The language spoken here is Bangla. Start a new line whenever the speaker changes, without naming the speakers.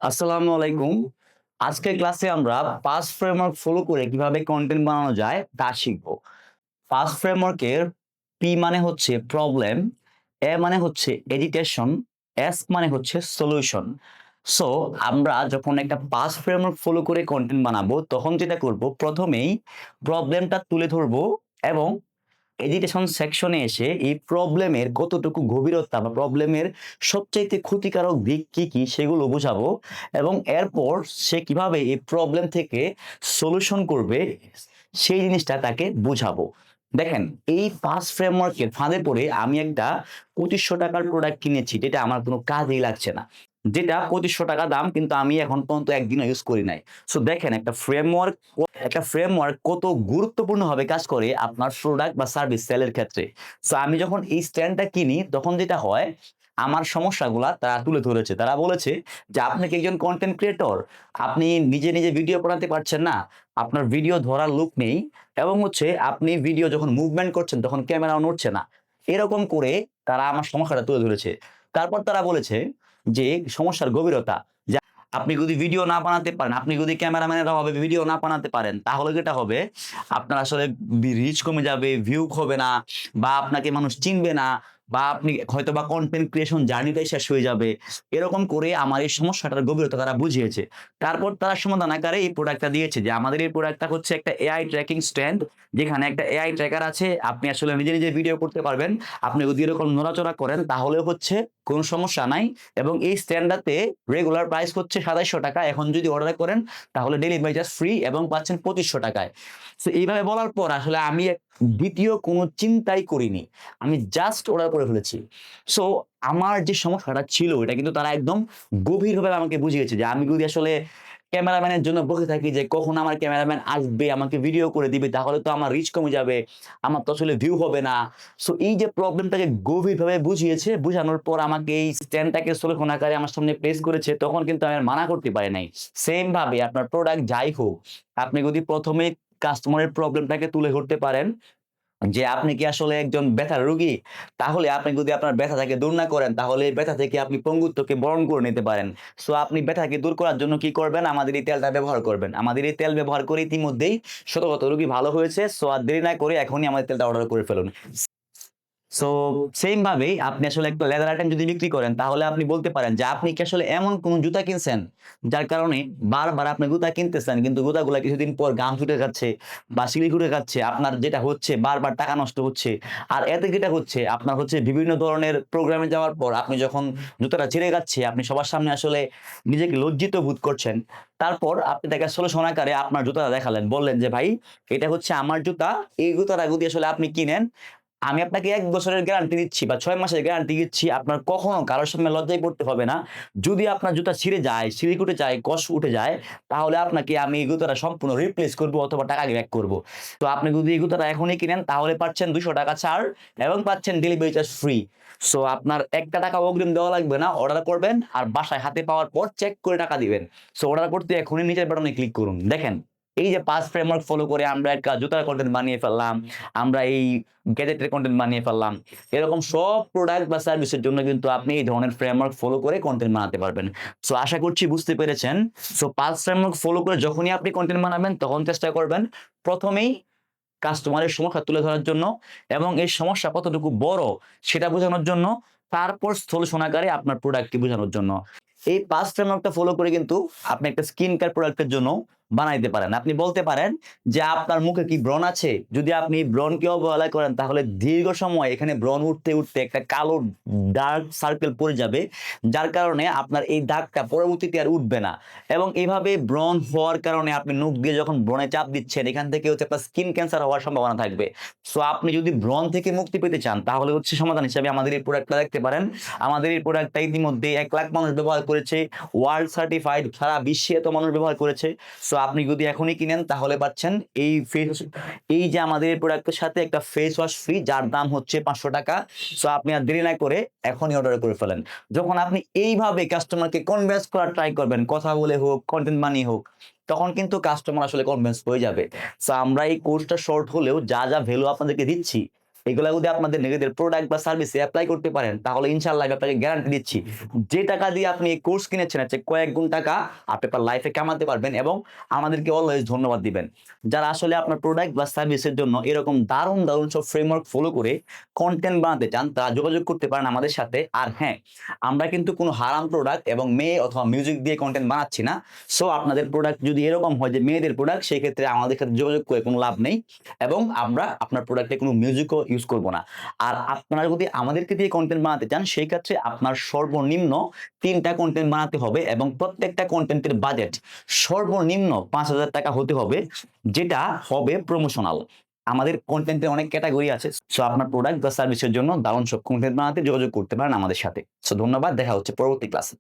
আসসালামু আলাইকুম। আজকের ক্লাসে আমরা পাস ফ্রেমওয়ার্ক ফলো করে কিভাবে কনটেন্ট বানানো যায় তা শিখব। পাস ফ্রেমওয়ার্কের পি মানে হচ্ছে প্রবলেম, এ মানে হচ্ছে এডিটেশন, এস মানে হচ্ছে সলিউশন। সো আমরা যখন একটা পাস ফ্রেমওয়ার্ক ফলো করে কনটেন্ট বানাবো তখন যেটা করব প্রথমেই প্রবলেমটা তুলে ধরবো এবং এজিটেশন সেকশনে এসে এই প্রবলেমের কতটুকু গভীরতা বা প্রবলেমের সবচাইতে ক্ষতিকারক দিক কি কি সেগুলো বোঝাবো এবং এরপর সে কিভাবে এই প্রবলেম থেকে সলিউশন করবে সেই জিনিসটা তাকে বোঝাবো। দেখেন, এই পাস ফ্রেমওয়ার্কের ফাঁদে পড়ে আমি একটা 2500 টাকার প্রোডাক্ট কিনেছি যেটা আমার কোনো কাজেই লাগছে না, যেটা 2500 টাকা দাম, কিন্তু আমি এখন পর্যন্ত একদিনও ইউজ করি নাই। সো দেখেন, একটা ফ্রেমওয়ার্ক কত গুরুত্বপূর্ণভাবে কাজ করে আপনার প্রোডাক্ট বা সার্ভিস সেলের ক্ষেত্রে। সো আমি যখন এই স্ট্যান্ডটা কিনি তখন যেটা হয়, আমার সমস্যাগুলা তারা তুলে ধরেছে। তারা বলেছে যে আপনি কি একজন কনটেন্ট ক্রিয়েটর, আপনি নিজে নিজে ভিডিও বানাতে পারছেন না, আপনার ভিডিও ধরার লোক নেই, এবং হচ্ছে আপনি ভিডিও যখন মুভমেন্ট করছেন তখন ক্যামেরা নড়ছে না। এরকম করে তারা আমার সমস্যাটা তুলে ধরেছে। তারপর তারা বলেছে যে সমস্যার গভীরতা, আপনি যদি ভিডিও না বানাতে পারেন, আপনি যদি ক্যামেরাম্যানের অভাবে ভিডিও না বানাতে পারেন, তাহলে যেটা হবে আপনার আসলে রিচ কমে যাবে, ভিউ হবে না, বা আপনাকে মানুষ চিনবে না, বা আপনি হয়তোবা কনটেন্ট ক্রিয়েশন জার্নিটাই শেষ হয়ে যাবে। এরকম করে আমার এই সমস্যাটার গভীরতা তারা বুঝিয়েছে। তারপর তারা সমাধান আকারে এই প্রোডাক্টটা দিয়েছে যে আমাদের এই প্রোডাক্টটা হচ্ছে একটা এআই ট্র্যাকিং স্ট্যান্ড, যেখানে একটা এআই ট্র্যাকার আছে। আপনি আসলে নিজে, নিজে ভিডিও করতে পারবেন। আপনি যদি এরকম নড়াচড়া করেন তাহলেও হচ্ছে কোনো সমস্যা নাই। এবং এই স্ট্যান্ডটাতে রেগুলার প্রাইস হচ্ছে ৳২৭০০। এখন যদি অর্ডার করেন তাহলে ডেলিভারি চার্জ ফ্রি এবং পাচ্ছেন ৳২৫০০ টাকায়। সো এইভাবে বলার পর আসলে আমি দ্বিতীয় কোনো চিন্তাই করিনি। আমি জাস্ট অর্ডার করে ফেলেছি। সো আমার যে সমস্যাটা ছিল এটা কিন্তু তারা একদম গভীরভাবে আমাকে বুঝিয়েছে যে আমি যদি আসলে ক্যামেরাম্যানের জন্য বসে থাকি যে কখন আমার ক্যামেরাম্যান আসবে, আমাকে ভিডিও করে দিবে, তাহলে তো আমার রিচ কমে যাবে। আমার তো আসলে ভিউ হবে না। সো এই যে প্রবলেমটাকে গভীরভাবে বুঝিয়েছে, বুঝানোর পর আমাকে এই স্ট্যান্ডটাকে সলিউশন আকারে আমার সামনে প্লেস করেছে, তখন কিন্তু আমি আর মানা করতে পারি নাই। সেম ভাবে আপনার প্রোডাক্ট যাই হোক, আপনি যদি ১ম এ কাস্টমারের প্রবলেমটাকে তুলে ধরতে পারেন যে আপনি কি আসলে একজন ব্যথার রোগী? তাহলে আপনি যদি আপনার ব্যথাটাকে দূর না করেন, তাহলে এই ব্যথা থেকে আপনি পঙ্গুত্বকে বরণ করে নিতে পারেন। সো আপনি ব্যথাকে দূর করার জন্য কি করবেন? আমাদের এই তেলটা ব্যবহার করবেন। আমাদের এই তেল ব্যবহার করে ইতিমধ্যেই শত, শত রোগী ভালো হয়েছে। সো আর দেরি না করে এখনই আমাদের তেলটা অর্ডার করে ফেলুন। সো সেইম ভাবেই আপনি আসলে একটা লেদার আইটেম যদি বিক্রি করেন, তাহলে আপনি বলতে পারেন যে আপনি কি আসলে এমন কোন জুতা কিনছেন যার কারণে বারবার আপনি জুতা কিনতেছেন, কিন্তু জুতাগুলা কিছুদিন পর গাম ছুটে যাচ্ছে বা শিলি ছুটে যাচ্ছে। আপনার যেটা হচ্ছে বারবার টাকা নষ্ট হচ্ছে। আর এতে যেটা হচ্ছে আপনার হচ্ছে বিভিন্ন ধরনের প্রোগ্রামে যাওয়ার পর আপনি যখন জুতাটা ছিঁড়ে যাচ্ছে, আপনি সবার সামনে আসলে নিজেকে লজ্জিত বোধ করছেন। তারপর আপনি তাকে সলিউশন আকারে আপনার জুতাটা দেখালেন। বললেন যে, "ভাই, এটা হচ্ছে আমার জুতা। এই জুতাটা যদি আসলে আপনি কিনেন, আমি আপনাকে ১ বছরের গ্যারান্টি দিচ্ছি বা ৬ মাসের গ্যারান্টি দিচ্ছি। আপনার কখনো কারো সামনে লজ্জায় পড়তে হবে না। যদি আপনার জুতা ছিঁড়ে যায়, সিলিক উঠে যায়, কস উঠে যায়, তাহলে আপনাকে আমি এই জুতাটা সম্পূর্ণ রিপ্লেস করব অথবা টাকা ব্যাক করব। তো আপনি যদি এই জুতাটা এখনই কিনেন তাহলে পাচ্ছেন ৳২০০ ছাড় এবং পাচ্ছেন ডেলিভারি চার্জ ফ্রি। সো আপনার একটা টাকাও অগ্রিম দেওয়া লাগবে না। অর্ডার করবেন আর বাসায় হাতে পাওয়ার পর চেক করে টাকা দিবেন। সো অর্ডার করতে এখনই নিচের বাটনে ক্লিক করুন।" দেখেন, এই যে ৫ ফ্রেমওয়ার্ক ফলো করে আমরা একটা জুতার কনটেন্ট বানিয়ে ফেললাম। আমরা এই গ্যাজেটের কনটেন্ট বানিয়ে ফেললাম। এরকম সব প্রোডাক্ট বা সার্ভিসের জন্য কিন্তু আপনি এই ধরনের ফ্রেমওয়ার্ক ফলো করে কনটেন্ট বানাতে পারবেন। সো আশা করছি বুঝতে পেরেছেন। সো ৫ ফ্রেমওয়ার্ক ফলো করে যখনই আপনি কনটেন্ট বানাবেন তখন চেষ্টা করবেন ১ম এই কাস্টমারের সমস্যা তুলে ধরার জন্য এবং এই সমস্যা কতটুকু বড় সেটা বোঝানোর জন্য, তারপর সলিউশন আকারে আপনার প্রোডাক্টকে বোঝানোর জন্য। এই ৫ ফ্রেমওয়ার্কটা ফলো করে কিন্তু আপনি একটা স্কিন কেয়ার প্রোডাক্টের জন্য বানাইতে পারেন। আপনি বলতে পারেন যে আপনার মুখে কি ব্রণ আছে? যদি আপনি ব্রণকে অবহেলা করেন তাহলে দীর্ঘ সময় এখানে ব্রণ উঠতে, উঠতে একটা কালো ডার্ক সার্কেল পড়ে যাবে। যার কারণে আপনার এই দাগটা পরবর্তীতে আর উঠবে না। এবং এভাবে ব্রণ হওয়ার কারণে আপনি নখ দিয়ে যখন ব্রণে চাপ দিচ্ছেন, এখান থেকে হচ্ছে আপনার স্কিন ক্যান্সার হওয়ার সম্ভাবনা থাকবে। সো আপনি যদি ব্রণ থেকে মুক্তি পেতে চান তাহলে হচ্ছে সমাধান হিসেবে আমাদের এই প্রোডাক্টটা দেখতে পারেন। আমাদের এই প্রোডাক্টটা ইতিমধ্যে ১,০০,০০০ মানুষ ব্যবহার করেছে। ওয়ার্ল্ড সার্টিফাইড, সারা বিশ্বে এত মানুষ ব্যবহার করেছে। সো আপনি যদি এখনই কিনেন তাহলে পাচ্ছেন এই যে আমাদের এই প্রোডাক্টের সাথে একটা ফেস ওয়াশ ফ্রি, যার দাম হচ্ছে ৳৫০০। সো আপনি আর দেরি না করে এখনই অর্ডার করে ফেলেন। যখন আপনি এইভাবে কাস্টমারকে কনভিন্স করার ট্রাই করবেন, কথা বলে হোক, কনটেন্ট বানিয়ে হোক, তখন কিন্তু কাস্টমার আসলে কনভিন্স হয়ে যাবে। সো আমরা এই কোর্সটা শর্ট হলেও যা, যা ভ্যালু আপনাদেরকে দিচ্ছি, এগুলা যদি আপনাদের নিজেদের প্রোডাক্ট বা সার্ভিসে অ্যাপ্লাই করতে পারেন, তাহলে ইনশাআল্লাহ আমি আপনাকে গ্যারান্টি দিচ্ছি, যে টাকা দিয়ে আপনি এই কোর্স কিনেছেন এর চেয়ে কয়েক গুণ টাকা আপনি আপনার লাইফে কামাতে পারবেন এবং আমাদেরকে অলওয়েজ ধন্যবাদ দিবেন। যারা আসলে আপনার প্রোডাক্ট বা সার্ভিসের জন্য এরকম দারুণ, দারুণ সব ফ্রেমওয়ার্ক ফলো করে কনটেন্ট বানাতে চান, তারা যোগাযোগ করতে পারেন আমাদের সাথে। আর হ্যাঁ, আমরা কিন্তু কোনো হারাম প্রোডাক্ট এবং মেয়ে অথবা মিউজিক দিয়ে কনটেন্ট বানাচ্ছি না। সো আপনাদের প্রোডাক্ট যদি এরকম হয় যে মেয়েদের প্রোডাক্ট, সেই ক্ষেত্রে আমাদের সাথে যোগাযোগ করে কোনো লাভ নেই এবং আমরা আপনার প্রোডাক্টে কোনো মিউজিকও ইউজ করব না। আর আপনারা যদি আমাদেরকে দিয়ে কনটেন্ট বানাতে চান, সেই ক্ষেত্রে আপনার সর্বনিম্ন ৩টা কনটেন্ট বানাতে হবে এবং প্রত্যেকটা কনটেন্টের বাজেট সর্বনিম্ন ৫,০০০ টাকা হতে হবে, যেটা হবে প্রমোশনাল। আমাদের কনটেন্টের অনেক ক্যাটাগরি আছে। সো আপনার প্রোডাক্ট বা সার্ভিসের জন্য দারুণ সব কনটেন্ট বানাতে যোগাযোগ করতে পারেন আমাদের সাথে। সো ধন্যবাদ, দেখা হচ্ছে পরবর্তী ক্লাসে।